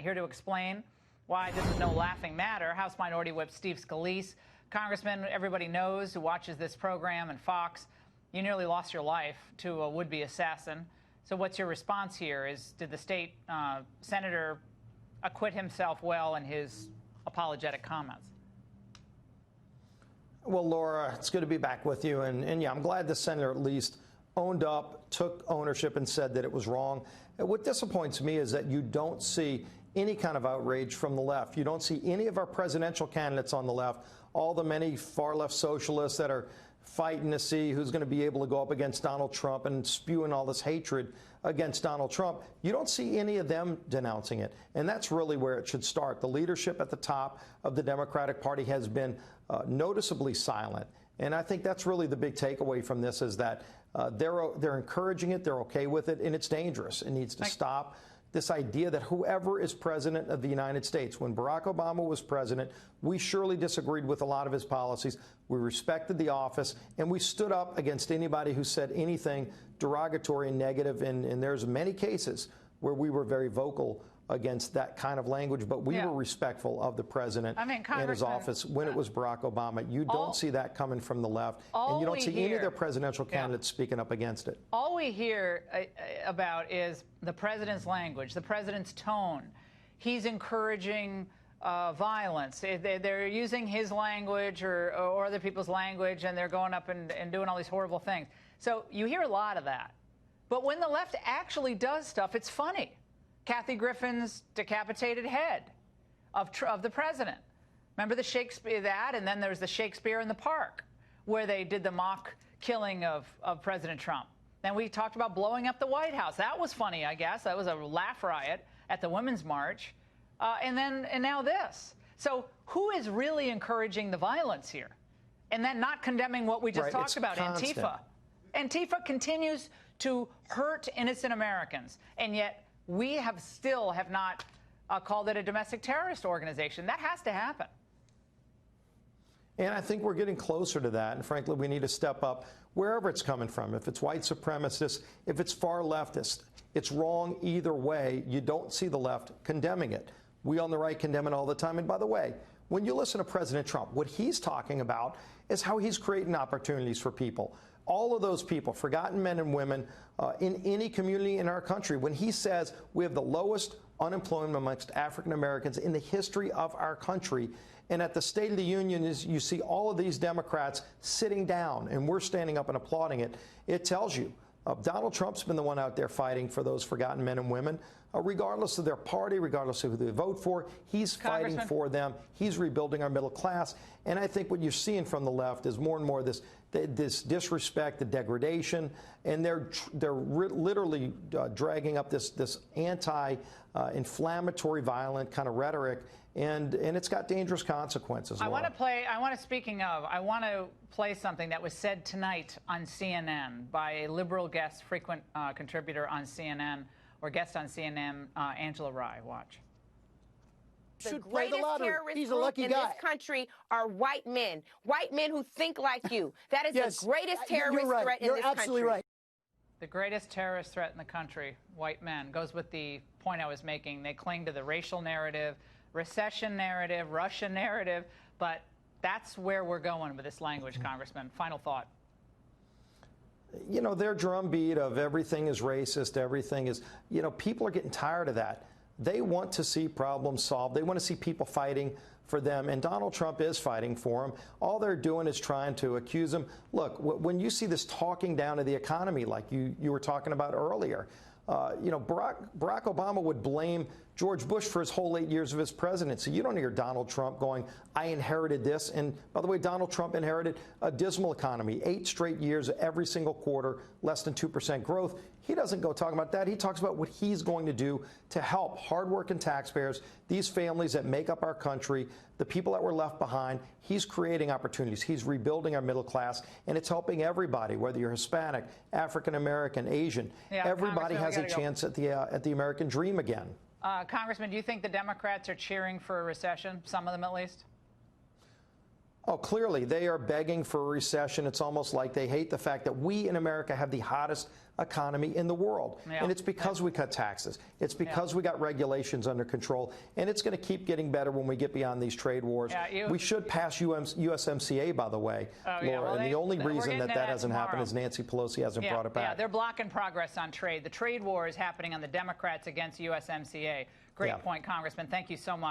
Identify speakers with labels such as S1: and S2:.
S1: Here to explain why this is no laughing matter, House Minority Whip Steve Scalise. Congressman, everybody knows who watches this program and Fox, you nearly lost your life to a would-be assassin. So what's your response here? Did the state senator acquit himself well in his apologetic comments?
S2: Well, Laura, it's good to be back with you. And yeah, I'm glad the senator at least owned up, took ownership, and said that it was wrong. And what disappoints me is that you don't see any kind of outrage from the left. You don't see any of our presidential candidates on the left, all the many far-left socialists that are fighting to see who's going to be able to go up against Donald Trump and spewing all this hatred against Donald Trump. You don't see any of them denouncing it. And that's really where it should start. The leadership at the top of the Democratic Party has been noticeably silent. And I think that's really the big takeaway from this is that they're encouraging it, they're okay with it, and it's dangerous. It needs to stop. This idea that whoever is president of the United States, when Barack Obama was president, we surely disagreed with a lot of his policies. We respected the office, and we stood up against anybody who said anything derogatory and negative. And there's many cases where we were very vocal against that kind of language, but we were respectful of the president and his office when it was Barack Obama. You don't see that coming from the left, and you don't see any of their presidential candidates speaking up against it.
S1: All we hear about is the president's language, the president's tone. He's encouraging violence. They're using his language or other people's language, and they're going up and doing all these horrible things. So you hear a lot of that. But when the left actually does stuff, it's funny. Kathy Griffin's decapitated head of the president. Remember the Shakespeare, and then there's the Shakespeare in the Park, where they did the mock killing of President Trump. Then we talked about blowing up the White House. That was funny, I guess. That was a laugh riot at the Women's March. And now this. So who is really encouraging the violence here? And then not condemning what we just talked about, Antifa. Antifa continues to hurt innocent Americans, and yet we still have not called it a domestic terrorist organization. That has to happen.
S2: And I think we're getting closer to that. And frankly, we need to step up wherever it's coming from. If it's white supremacists, if it's far leftist, it's wrong either way. You don't see the left condemning it. We on the right condemn it all the time. And by the way, when you listen to President Trump, what he's talking about is how he's creating opportunities for people. All of those people, forgotten men and women in any community in our country, when he says we have the lowest unemployment amongst African Americans in the history of our country, and at the State of the Union you see all of these Democrats sitting down and we're standing up and applauding it, it tells you Donald Trump's been the one out there fighting for those forgotten men and women, regardless of their party, regardless of who they vote for. He's fighting for them. He's rebuilding our middle class. And I think what you're seeing from the left is more and more this disrespect, the degradation, and they're literally dragging up this anti-inflammatory, violent kind of rhetoric, and it's got dangerous consequences.
S1: I want to play something that was said tonight on CNN by a liberal guest, frequent contributor on CNN, or guest on CNN, Angela Rye. Watch.
S3: The greatest terrorist group in this country are white men who think like you. That is the greatest terrorist threat in this country. You're absolutely right.
S1: The greatest terrorist threat in the country, white men, goes with the point I was making. They cling to the racial narrative, recession narrative, Russian narrative, but that's where we're going with this language, Congressman. Final thought.
S2: You know, their drumbeat of everything is racist, everything is, people are getting tired of that. They want to see problems solved. They want to see people fighting for them, and Donald Trump is fighting for them. All they're doing is trying to accuse him. Look, when you see this talking down of the economy like you were talking about earlier, Barack Obama would blame George Bush for his whole 8 years of his presidency. You don't hear Donald Trump going, I inherited this. And by the way, Donald Trump inherited a dismal economy, 8 straight years, every single quarter, less than 2% growth. He doesn't go talking about that. He talks about what he's going to do to help hardworking taxpayers, these families that make up our country, the people that were left behind. He's creating opportunities. He's rebuilding our middle class, and it's helping everybody, whether you're Hispanic, African American, Asian. Everybody has a chance at the American dream again.
S1: Congressman, do you think the Democrats are cheering for a recession, some of them at least?
S2: Oh, clearly, they are begging for a recession. It's almost like they hate the fact that we in America have the hottest economy in the world. Yeah. And it's because we cut taxes. It's because we got regulations under control. And it's going to keep getting better when we get beyond these trade wars. We should pass USMCA, by the way, Laura. Well, and the only reason that hasn't happened is Nancy Pelosi hasn't brought it back.
S1: Yeah, they're blocking progress on trade. The trade war is happening on the Democrats against USMCA. Great point, Congressman. Thank you so much.